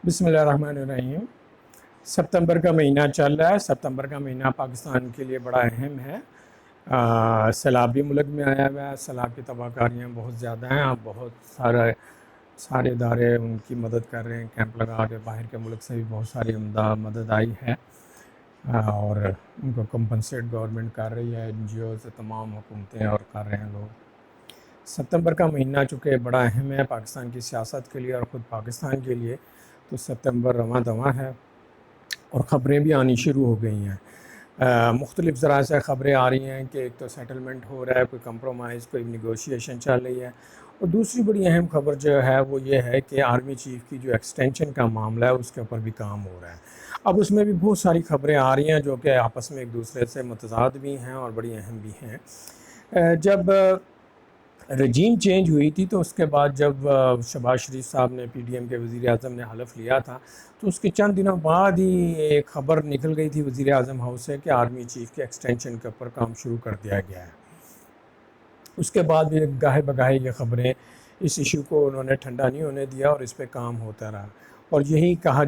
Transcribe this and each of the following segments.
بسم اللہ الرحمن الرحیم۔ ستمبر کا مہینہ چل رہا ہے۔ ستمبر کا مہینہ پاکستان کے لیے بڑا اہم ہے۔ سیلاب بھی ملک میں آیا ہوا ہے، سیلاب کی تباہ کاریاں بہت زیادہ ہیں۔ اب بہت سارے ادارے ان کی مدد کر رہے ہیں، کیمپ لگا کے۔ باہر کے ملک سے بھی بہت ساری مدد آئی ہے اور ان کو کمپنسیٹ گورنمنٹ کر رہی ہے، این جی او سے تمام حکومتیں اور کر رہے ہیں لوگ۔ ستمبر کا مہینہ چونکہ بڑا اہم ہے پاکستان کی سیاست کے لیے اور خود پاکستان کے لیے، تو ستمبر رواں دواں ہے اور خبریں بھی آنی شروع ہو گئی ہیں۔ مختلف ذرائع سے خبریں آ رہی ہیں کہ ایک تو سیٹلمنٹ ہو رہا ہے، کوئی کمپرومائز، کوئی نیگوشیشن چل رہی ہے، اور دوسری بڑی اہم خبر جو ہے وہ یہ ہے کہ آرمی چیف کی جو ایکسٹینشن کا معاملہ ہے اس کے اوپر بھی کام ہو رہا ہے۔ اب اس میں بھی بہت ساری خبریں آ رہی ہیں جو کہ آپس میں ایک دوسرے سے متضاد بھی ہیں اور بڑی اہم بھی ہیں۔ جب رجیم چینج ہوئی تھی تو اس کے بعد جب شہباز شریف صاحب نے پی ڈی ایم کے وزیر اعظم نے حلف لیا تھا، تو اس کے چند دنوں بعد ہی ایک خبر نکل گئی تھی وزیر اعظم ہاؤس سے کہ آرمی چیف کے ایکسٹینشن کے اوپر کام شروع کر دیا گیا ہے۔ اس کے بعد بھی گاہے بگاہے یہ خبریں اس ایشو کو انہوں نے ٹھنڈا نہیں ہونے دیا اور اس پہ کام ہوتا رہا، اور یہی کہا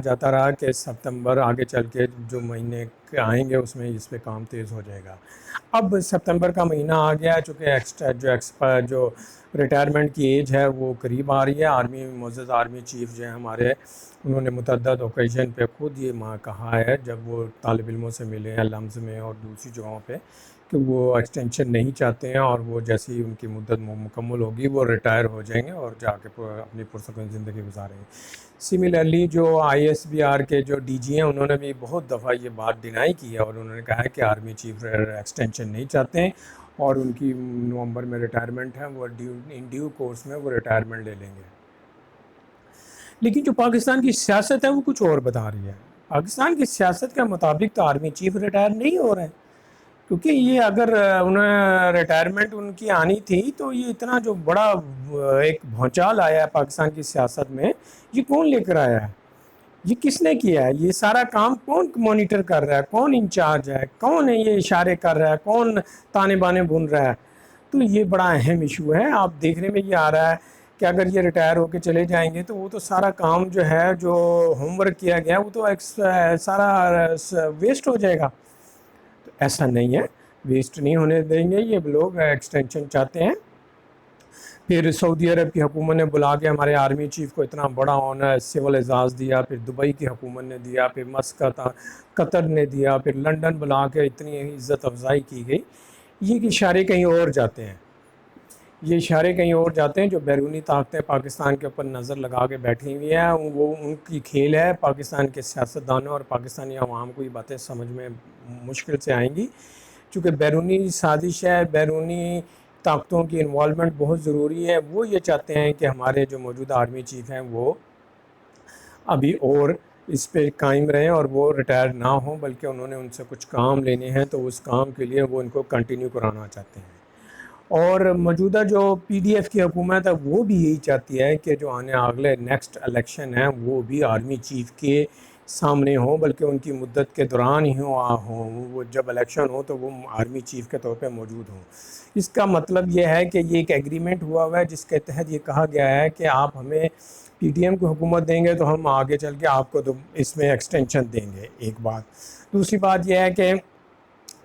جاتا رہا کہ ستمبر آگے چل کے جو مہینے آئیں گے اس میں اس پہ کام تیز ہو جائے گا۔ اب ستمبر کا مہینہ آ گیا ہے، چونکہ جو ریٹائرمنٹ کی ایج ہے وہ قریب آ رہی ہے۔ معزز آرمی چیف جو ہیں ہمارے، انہوں نے متعدد اوکیزن پہ خود یہ کہا ہے جب وہ طالب علموں سے ملے ہیں لمز میں اور دوسری جگہوں پہ، کہ وہ ایکسٹینشن نہیں چاہتے ہیں اور وہ جیسی ان کی مدت مکمل ہوگی وہ ریٹائر ہو جائیں گے اور جا کے اپنی پرسکون زندگی گزاریں گے۔ سملرلی جو آئی ایس بی آر کے جو ڈی جی ہیں انہوں نے بھی بہت دفعہ یہ بات ڈینائی کی ہے اور انہوں نے کہا ہے کہ آرمی چیف ایکسٹینشن نہیں چاہتے ہیں اور ان کی نومبر میں ریٹائرمنٹ ہے، وہ ان ڈیو کورس میں وہ ریٹائرمنٹ لے لیں گے۔ لیکن جو پاکستان کی سیاست ہے وہ کچھ اور بتا رہی ہے۔ پاکستان کی سیاست کے مطابق تو آرمی چیف ریٹائر نہیں ہو رہے ہیں، کیونکہ یہ اگر انہیں ریٹائرمنٹ ان کی آنی تھی تو یہ اتنا جو بڑا ایک بھونچال آیا ہے پاکستان کی سیاست میں، یہ کون لے کر آیا ہے؟ یہ کس نے کیا ہے؟ یہ سارا کام کون مانیٹر کر رہا ہے؟ کون انچارج ہے؟ کون ہے یہ اشارے کر رہا ہے؟ کون تانے بانے بن رہا ہے؟ تو یہ بڑا اہم ایشو ہے۔ آپ دیکھنے میں یہ آ رہا ہے کہ اگر یہ ریٹائر ہو کے چلے جائیں گے تو وہ تو سارا کام جو ہے جو ہوم ورک کیا گیا وہ تو سارا ویسٹ ہو جائے گا۔ تو ایسا نہیں ہے، ویسٹ نہیں ہونے دیں گے۔ یہ لوگ ایکسٹینشن چاہتے ہیں۔ پھر سعودی عرب کی حکومت نے بلا کے ہمارے آرمی چیف کو اتنا بڑا آنر سول اعزاز دیا، پھر دبئی کی حکومت نے دیا، پھر مسقط قطر نے دیا، پھر لنڈن بلا کے اتنی عزت افزائی کی گئی۔ یہ اشارے کہیں اور جاتے ہیں، یہ اشارے کہیں اور جاتے ہیں۔ جو بیرونی طاقتیں پاکستان کے اوپر نظر لگا کے بیٹھی ہوئی ہیں وہ ان کی کھیل ہے۔ پاکستان کے سیاستدانوں اور پاکستانی عوام کو یہ باتیں سمجھ میں مشکل سے آئیں گی، چونکہ بیرونی سازش ہے، بیرونی طاقتوں کی انوالومنٹ بہت ضروری ہے۔ وہ یہ چاہتے ہیں کہ ہمارے جو موجودہ آرمی چیف ہیں وہ ابھی اور اس پہ قائم رہیں اور وہ ریٹائر نہ ہوں، بلکہ انہوں نے ان سے کچھ کام لینے ہیں تو اس کام کے لیے وہ ان کو کنٹینیو کرانا چاہتے ہیں۔ اور موجودہ جو پی ڈی ایف کی حکومت ہے وہ بھی یہی چاہتی ہے کہ جو آنے اگلے نیکسٹ الیکشن ہے وہ بھی آرمی چیف کے سامنے ہوں، بلکہ ان کی مدت کے دوران ہی ہوں، وہ جب الیکشن ہو تو وہ آرمی چیف کے طور پہ موجود ہوں۔ اس کا مطلب یہ ہے کہ یہ ایک ایگریمنٹ ہوا ہوا ہے جس کے تحت یہ کہا گیا ہے کہ آپ ہمیں پی ٹی ایم کو حکومت دیں گے تو ہم آگے چل کے آپ کو اس میں ایکسٹینشن دیں گے، ایک بات۔ دوسری بات یہ ہے کہ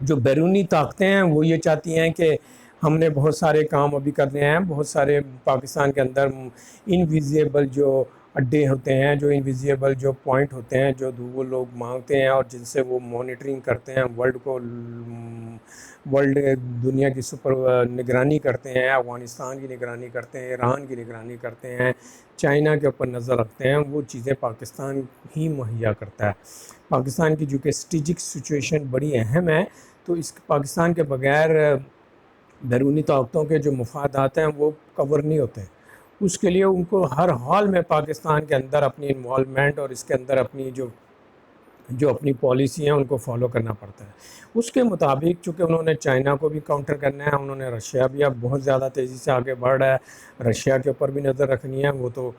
جو بیرونی طاقتیں ہیں وہ یہ چاہتی ہیں کہ ہم نے بہت سارے کام ابھی کرنے ہیں، بہت سارے پاکستان کے اندر انویزیبل جو اڈے ہوتے ہیں، جو انویزیبل جو پوائنٹ ہوتے ہیں، جو وہ لوگ مانگتے ہیں اور جن سے وہ مانیٹرنگ کرتے ہیں، ورلڈ دنیا کی سپر نگرانی کرتے ہیں، افغانستان کی نگرانی کرتے ہیں، ایران کی نگرانی کرتے ہیں، چائنا کے اوپر نظر رکھتے ہیں، وہ چیزیں پاکستان ہی مہیا کرتا ہے۔ پاکستان کی جو کہ اسٹریٹجک سچویشن بڑی اہم ہے، تو اس پاکستان کے بغیر بیرونی طاقتوں کے جو مفادات ہیں وہ کور نہیں ہوتے۔ اس کے لیے ان کو ہر حال میں پاکستان کے اندر اپنی انوالومنٹ اور اس کے اندر اپنی جو اپنی پالیسی ہیں ان کو فالو کرنا پڑتا ہے۔ اس کے مطابق چونکہ انہوں نے چائنا کو بھی کاؤنٹر کرنا ہے، انہوں نے رشیا بھی اب بہت زیادہ تیزی سے آگے بڑھ رہا ہے، رشیا کے اوپر بھی نظر رکھنی ہے، وہ تو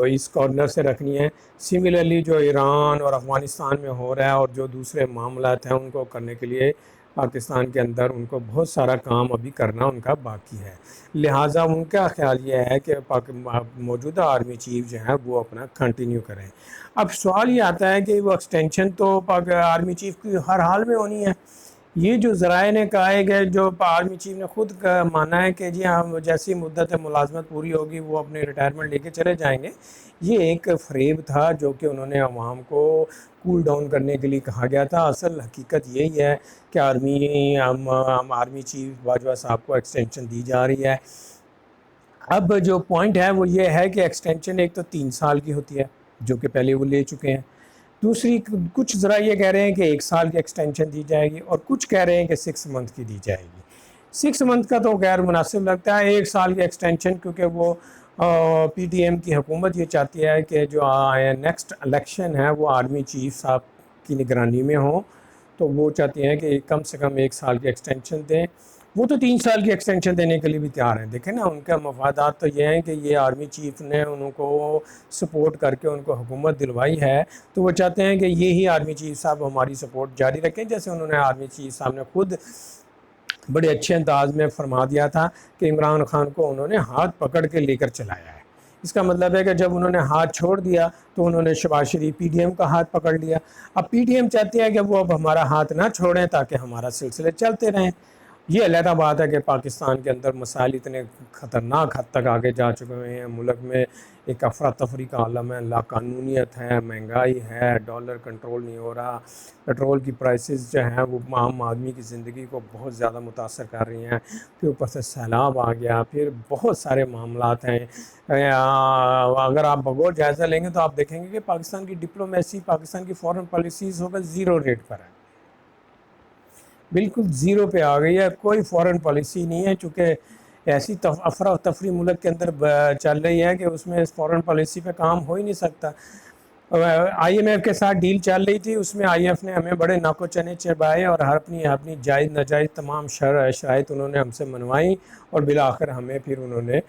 اس کارنر سے رکھنی ہے۔ سملرلی جو ایران اور افغانستان میں ہو رہا ہے اور جو دوسرے معاملات ہیں ان کو کرنے کے لیے پاکستان کے اندر ان کو بہت سارا کام ابھی کرنا ان کا باقی ہے، لہٰذا ان کا خیال یہ ہے کہ موجودہ آرمی چیف جو ہیں وہ اپنا کنٹینیو کریں۔ اب سوال یہ آتا ہے کہ وہ ایکسٹینشن تو آرمی چیف کی ہر حال میں ہونی ہے۔ یہ جو ذرائع نے کہا ہے کہ جو آرمی چیف نے خود مانا ہے کہ جی ہم جیسی مدت ملازمت پوری ہوگی وہ اپنے ریٹائرمنٹ لے کے چلے جائیں گے، یہ ایک فریب تھا جو کہ انہوں نے عوام کو کول ڈاؤن کرنے کے لیے کہا گیا تھا۔ اصل حقیقت یہی ہے کہ آرمی چیف باجوہ صاحب کو ایکسٹینشن دی جا رہی ہے۔ اب جو پوائنٹ ہے وہ یہ ہے کہ ایکسٹینشن ایک تو 3 سال کی ہوتی ہے جو کہ پہلے وہ لے چکے ہیں، دوسری کچھ ذرا یہ کہہ رہے ہیں کہ 1 سال کی ایکسٹینشن دی جائے گی، اور کچھ کہہ رہے ہیں کہ 6 منتھ کی دی جائے گی۔ 6 منتھ کا تو غیر مناسب لگتا ہے، 1 سال کی ایکسٹینشن، کیونکہ وہ پی ٹی ایم کی حکومت یہ چاہتی ہے کہ جو نیکسٹ الیکشن ہے وہ آرمی چیف صاحب کی نگرانی میں ہوں، تو وہ چاہتی ہیں کہ کم سے کم 1 سال کی ایکسٹینشن دیں۔ وہ تو 3 سال کی ایکسٹینشن دینے کے لیے بھی تیار ہیں۔ دیکھیں نا، ان کا مفادات تو یہ ہیں کہ یہ آرمی چیف نے ان کو سپورٹ کر کے ان کو حکومت دلوائی ہے، تو وہ چاہتے ہیں کہ یہی آرمی چیف صاحب ہماری سپورٹ جاری رکھیں، جیسے انہوں نے آرمی چیف صاحب نے خود بڑے اچھے انداز میں فرما دیا تھا کہ عمران خان کو انہوں نے ہاتھ پکڑ کے لے کر چلایا ہے۔ اس کا مطلب ہے کہ جب انہوں نے ہاتھ چھوڑ دیا تو انہوں نے شہباز شریف پی ڈی ایم کا ہاتھ پکڑ لیا۔ اب پی ڈی ایم چاہتی ہے کہ وہ اب ہمارا ہاتھ نہ چھوڑیں تاکہ ہمارا سلسلے چلتے رہیں۔ یہ علیحدہ بات ہے کہ پاکستان کے اندر مسائل اتنے خطرناک حد تک آگے جا چکے ہوئے ہیں، ملک میں ایک افراتفری کا عالم ہے، لا قانونیت ہے، مہنگائی ہے، ڈالر کنٹرول نہیں ہو رہا، پیٹرول کی پرائسز جو ہیں وہ عام آدمی کی زندگی کو بہت زیادہ متاثر کر رہی ہیں، پھر اوپر سے سیلاب آ گیا، پھر بہت سارے معاملات ہیں۔ اگر آپ بغور جائزہ لیں گے تو آپ دیکھیں گے کہ پاکستان کی ڈپلومیسی، پاکستان کی فورن پالیسیز ہوگا 0 ریٹ پر ہے، بالکل 0 پہ آ گئی ہے، کوئی فورن پالیسی نہیں ہے، چونکہ ایسی افراتفری ملک کے اندر چل رہی ہے کہ اس میں فورن پالیسی پہ کام ہو ہی نہیں سکتا۔ آئی ایم ایف کے ساتھ ڈیل چل رہی تھی، اس میں آئی ایف نے ہمیں بڑے ناکو چنے چبائے اور اپنی جائز ناجائز تمام شرائط انہوں نے ہم سے منوائیں، اور بالآخر ہمیں پھر انہوں نے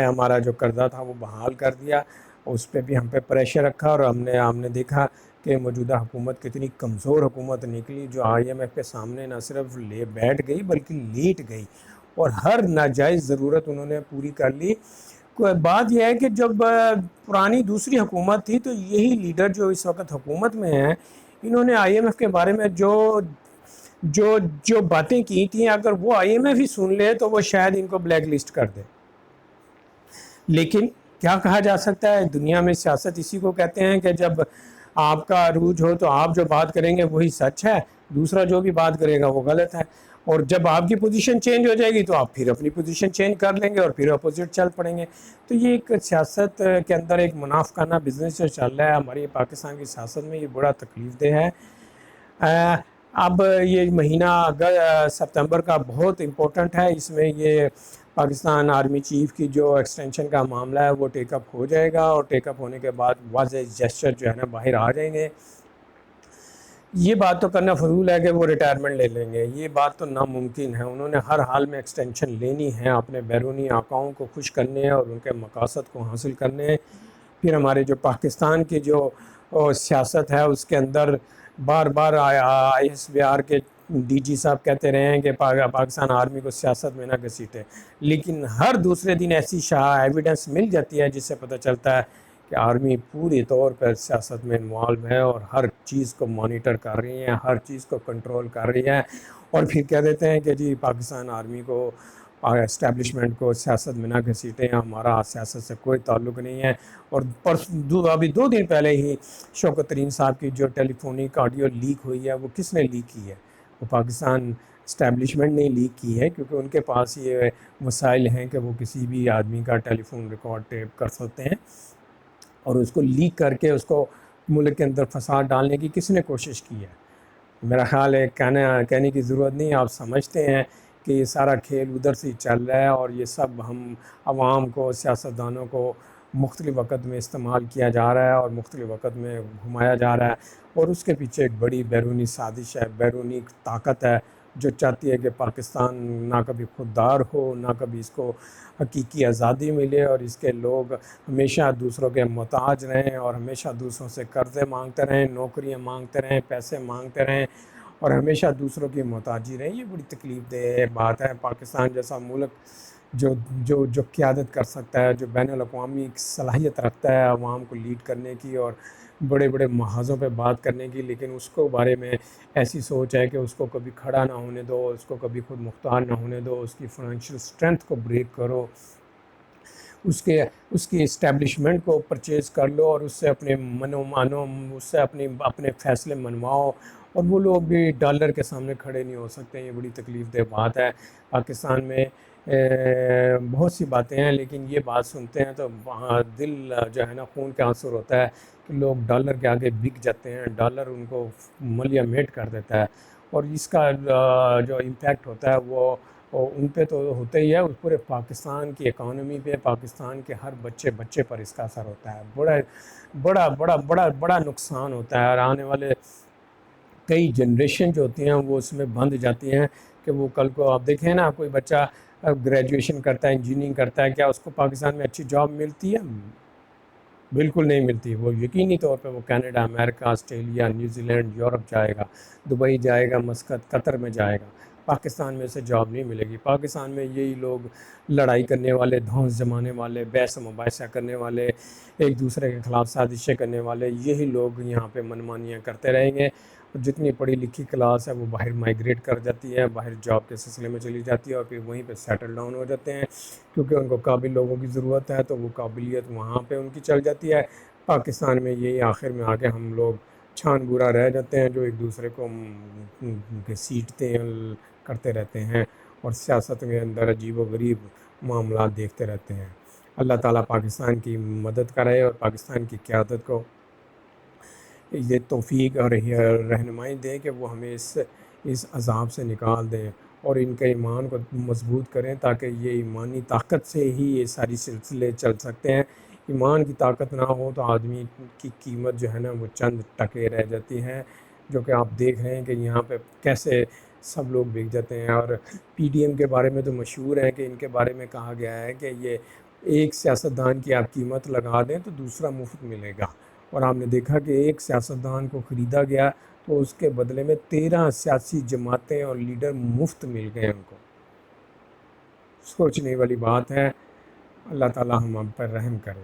ہمارا جو قرضہ تھا وہ بحال کر دیا، اس پہ بھی ہم پہ پریشر رکھا، اور ہم نے دیکھا کہ موجودہ حکومت کتنی کمزور حکومت نکلی، جو آئی ایم ایف کے سامنے نہ صرف بیٹھ گئی بلکہ لیٹ گئی، اور ہر ناجائز ضرورت انہوں نے پوری کر لی۔ بات یہ ہے کہ جب پرانی دوسری حکومت تھی تو یہی لیڈر جو اس وقت حکومت میں ہیں، انہوں نے آئی ایم ایف کے بارے میں جو باتیں کی تھیں، اگر وہ آئی ایم ایف ہی سن لے تو وہ شاید ان کو بلیک لسٹ کر دے۔ لیکن کیا کہا جا سکتا ہے، دنیا میں سیاست اسی کو کہتے ہیں کہ جب آپ کا عروج ہو تو آپ جو بات کریں گے وہی سچ ہے، دوسرا جو بھی بات کرے گا وہ غلط ہے، اور جب آپ کی پوزیشن چینج ہو جائے گی تو آپ پھر اپنی پوزیشن چینج کر لیں گے اور پھر اپوزٹ چل پڑیں گے۔ تو یہ ایک سیاست کے اندر ایک منافقانہ بزنس جو چل رہا ہے ہماری پاکستان کی سیاست میں، یہ بڑا تکلیف دہ ہے۔ اب یہ مہینہ ستمبر کا بہت امپورٹنٹ ہے، اس میں یہ پاکستان آرمی چیف کی جو ایکسٹینشن کا معاملہ ہے وہ ٹیک اپ ہو جائے گا، اور ٹیک اپ ہونے کے بعد واضح جیسچر جو ہے نا باہر آ جائیں گے۔ یہ بات تو کرنا فضول ہے کہ وہ ریٹائرمنٹ لے لیں گے، یہ بات تو ناممکن ہے۔ انہوں نے ہر حال میں ایکسٹینشن لینی ہے، اپنے بیرونی آقاؤں کو خوش کرنے اور ان کے مقاصد کو حاصل کرنے۔ پھر ہمارے جو پاکستان کی جو سیاست ہے اس کے اندر بار بار آئی ایس بی آر کے ڈی جی صاحب کہتے رہے ہیں کہ پاکستان آرمی کو سیاست میں نہ گھسیٹے، لیکن ہر دوسرے دن ایسی ایویڈنس مل جاتی ہے جس سے پتہ چلتا ہے کہ آرمی پوری طور پر سیاست میں انوالو ہے اور ہر چیز کو مانیٹر کر رہی ہے، ہر چیز کو کنٹرول کر رہی ہے، اور پھر کہہ دیتے ہیں کہ جی پاکستان آرمی کو، اسٹیبلشمنٹ کو سیاست میں نہ گھسیٹیں، ہمارا سیاست سے کوئی تعلق نہیں ہے۔ اور ابھی 2 دن پہلے ہی شوکت ترین صاحب کی جو ٹیلی فونک آڈیو لیک ہوئی ہے، وہ کس نے لیک کی ہے؟ وہ پاکستان اسٹیبلشمنٹ نے لیک کی ہے، کیونکہ ان کے پاس یہ وسائل ہیں کہ وہ کسی بھی آدمی کا ٹیلی فون ریکارڈ ٹیپ کر سکتے ہیں، اور اس کو لیک کر کے اس کو ملک کے اندر فساد ڈالنے کی کس نے کوشش کی ہے؟ میرا خیال ہے کہنے کی ضرورت نہیں، آپ سمجھتے ہیں کہ یہ سارا کھیل ادھر سے چل رہا ہے، اور یہ سب ہم عوام کو، سیاستدانوں کو مختلف وقت میں استعمال کیا جا رہا ہے اور مختلف وقت میں گھمایا جا رہا ہے، اور اس کے پیچھے ایک بڑی بیرونی سازش ہے، بیرونی طاقت ہے جو چاہتی ہے کہ پاکستان نہ کبھی خوددار ہو، نہ کبھی اس کو حقیقی آزادی ملے، اور اس کے لوگ ہمیشہ دوسروں کے محتاج رہیں اور ہمیشہ دوسروں سے قرضے مانگتے رہیں، نوکریاں مانگتے رہیں، پیسے مانگتے رہیں، اور ہمیشہ دوسروں کی محتاجی رہے. یہ بڑی تکلیف دہ بات ہے. پاکستان جیسا ملک جو قیادت کر سکتا ہے, جو بین الاقوامی صلاحیت رکھتا ہے عوام کو لیڈ کرنے کی اور بڑے بڑے محاذوں پہ بات کرنے کی, لیکن اس کو بارے میں ایسی سوچ ہے کہ اس کو کبھی کھڑا نہ ہونے دو, اس کو کبھی خود مختار نہ ہونے دو, اس کی فائنینشیل اسٹرینتھ کو بریک کرو, اس کی اسٹیبلشمنٹ کو پرچیز کر لو اور اس سے اپنے منو مانو, اس سے اپنے فیصلے منواؤ. اور وہ لوگ بھی ڈالر کے سامنے کھڑے نہیں ہو سکتے. یہ بڑی تکلیف دہ بات ہے. پاکستان میں بہت سی باتیں ہیں, لیکن یہ بات سنتے ہیں تو وہاں دل جو ہے نا خون کے آنسر ہوتا ہے کہ لوگ ڈالر کے آگے بک جاتے ہیں. ڈالر ان کو ملیا میٹ کر دیتا ہے, اور اس کا جو امپیکٹ ہوتا ہے وہ ان پہ تو ہوتا ہی ہے, اس پورے پاکستان کی اکانومی پہ, پاکستان کے ہر بچے پر اس کا اثر ہوتا ہے. بڑا بڑا بڑا بڑا بڑا نقصان ہوتا ہے, اور آنے والے کئی جنریشن جو ہوتی ہیں وہ اس میں بندھ جاتی ہیں کہ وہ کل کو آپ دیکھیں نا, کوئی بچہ گریجویشن کرتا ہے, انجینئرنگ کرتا ہے, کیا اس کو پاکستان میں اچھی جاب ملتی ہے؟ بالکل نہیں ملتی. وہ یقینی طور پہ وہ کینیڈا, امریکہ, آسٹریلیا, نیوزی لینڈ, یورپ جائے گا, دبئی جائے گا, مسقط, قطر میں جائے گا. پاکستان میں سے جاب نہیں ملے گی. پاکستان میں یہی لوگ لڑائی کرنے والے, دھونس جمانے والے, بحث و مباحثہ کرنے والے, ایک دوسرے کے خلاف سازشیں کرنے والے, یہی لوگ یہاں پہ منمانیاں کرتے رہیں گے. جتنی پڑھی لکھی کلاس ہے وہ باہر مائیگریٹ کر جاتی ہے, باہر جاب کے سلسلے میں چلی جاتی ہے, اور پھر وہیں پہ سیٹل ڈاؤن ہو جاتے ہیں کیونکہ ان کو قابل لوگوں کی ضرورت ہے, تو وہ قابلیت وہاں پہ ان کی چل جاتی ہے. پاکستان میں یہی آخر میں آ کے ہم لوگ چھان برا رہ جاتے ہیں, جو ایک دوسرے کو گھسیٹتے ہیں, کرتے رہتے ہیں, اور سیاست کے اندر عجیب و غریب معاملات دیکھتے رہتے ہیں. اللہ تعالیٰ پاکستان کی مدد کرے اور پاکستان کی قیادت کو یہ توفیق اور رہنمائی دے کہ وہ ہمیں اس عذاب سے نکال دیں, اور ان کے ایمان کو مضبوط کریں, تاکہ یہ ایمانی طاقت سے ہی یہ ساری سلسلے چل سکتے ہیں. ایمان کی طاقت نہ ہو تو آدمی کی قیمت جو ہے نا وہ چند ٹکے رہ جاتی ہے, جو کہ آپ دیکھ رہے ہیں کہ یہاں پہ کیسے سب لوگ بک جاتے ہیں. اور پی ڈی ایم کے بارے میں تو مشہور ہے کہ ان کے بارے میں کہا گیا ہے کہ یہ ایک سیاستدان کی آپ قیمت لگا دیں تو دوسرا مفت ملے گا, اور آپ نے دیکھا کہ ایک سیاستدان کو خریدا گیا تو اس کے بدلے میں 13 سیاسی جماعتیں اور لیڈر مفت مل گئے ان کو. سوچنے والی بات ہے. اللہ تعالی ہم پر رحم کرے.